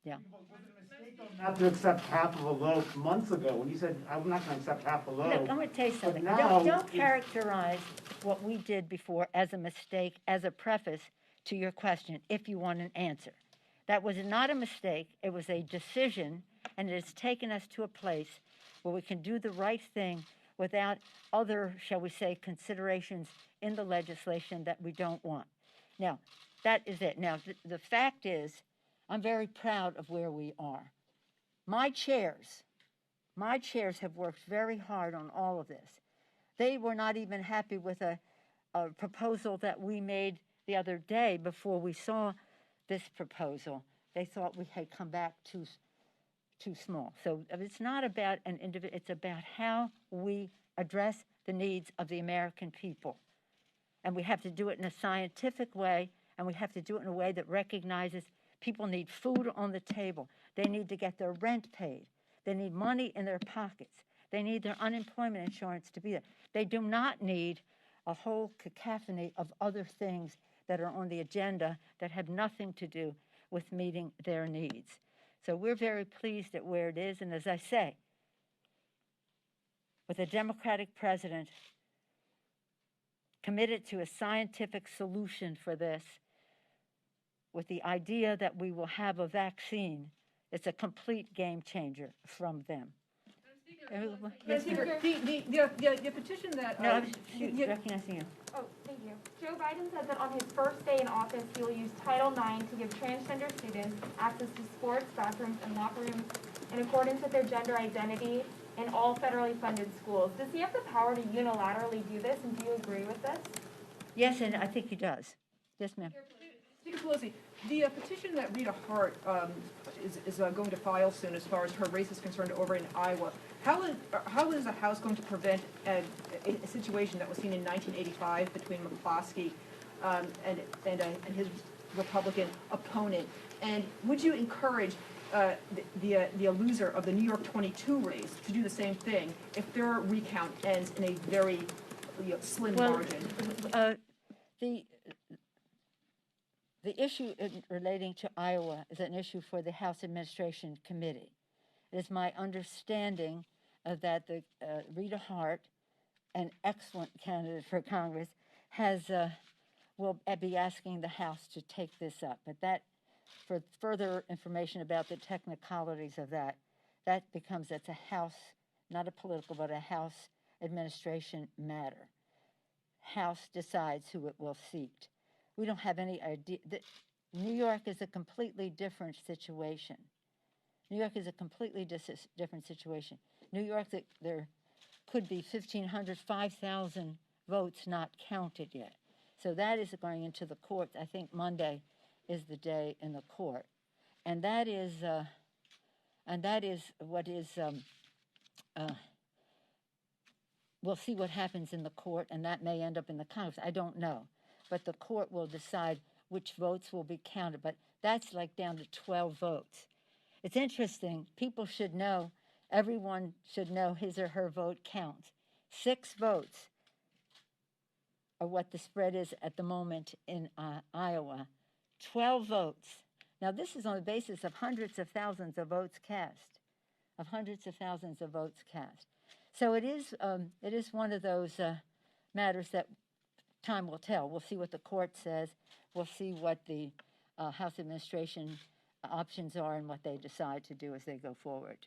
Yeah. Was it a mistake not to accept half of a loaf months ago when you said, I'm not going to accept half a loaf? Look, I'm going to tell you something. Now Don't characterize what we did before as a mistake, as a preface to your question, if you want an answer. That was not a mistake. It was a decision, and it has taken us to a place where we can do the right thing without other, shall we say, considerations in the legislation that we don't want. Now, that is it. Now, the fact is, I'm very proud of where we are. My chairs have worked very hard on all of this. They were not even happy with a proposal that we made the other day before we saw this proposal. They thought we had come back too small. So it's not about an individual, it's about how we address the needs of the American people. And we have to do it in a scientific way, and we have to do it in a way that recognizes people need food on the table. They need to get their rent paid. They need money in their pockets. They need their unemployment insurance to be there. They do not need a whole cacophony of other things that are on the agenda that have nothing to do with meeting their needs. So we're very pleased at where it is. And as I say, with a Democratic president committed to a scientific solution for this, with the idea that we will have a vaccine, it's a complete game changer from them. Yes, the petition that... No, I was recognizing you. Oh, thank you. Joe Biden said that on his first day in office, he will use Title IX to give transgender students access to sports, bathrooms, and locker rooms in accordance with their gender identity in all federally funded schools. Does he have the power to unilaterally do this, and do you agree with this? Yes, and I think he does. Yes, ma'am. Speaker Pelosi, the petition that Rita Hart is going to file soon as far as her race is concerned over in Iowa, how is the House going to prevent a situation that was seen in 1985 between McCloskey and his Republican opponent? And would you encourage the loser of the New York 22 race to do the same thing if their recount ends in a very slim margin? The issue relating to Iowa is an issue for the House Administration Committee. It is my understanding that Rita Hart, an excellent candidate for Congress, will be asking the House to take this up. But that, for further information about the technicalities of that becomes, that's a House, not a political, but a House administration matter. House decides who it will seat. We don't have any idea. New York is a completely different situation. New York is a completely different situation. New York, there could be 1,500, 5,000 votes not counted yet. So that is going into the courts. I think Monday is the day in the court, and that is what is. We'll see what happens in the court, and that may end up in the Congress. I don't know. But the court will decide which votes will be counted. But that's like down to 12 votes. It's interesting. People should know, everyone should know his or her vote counts. 6 votes are what the spread is at the moment in Iowa. 12 votes. Now, this is on the basis of hundreds of thousands of votes cast, So it is one of those matters that time will tell. We'll see what the court says. We'll see what the House administration options are and what they decide to do as they go forward.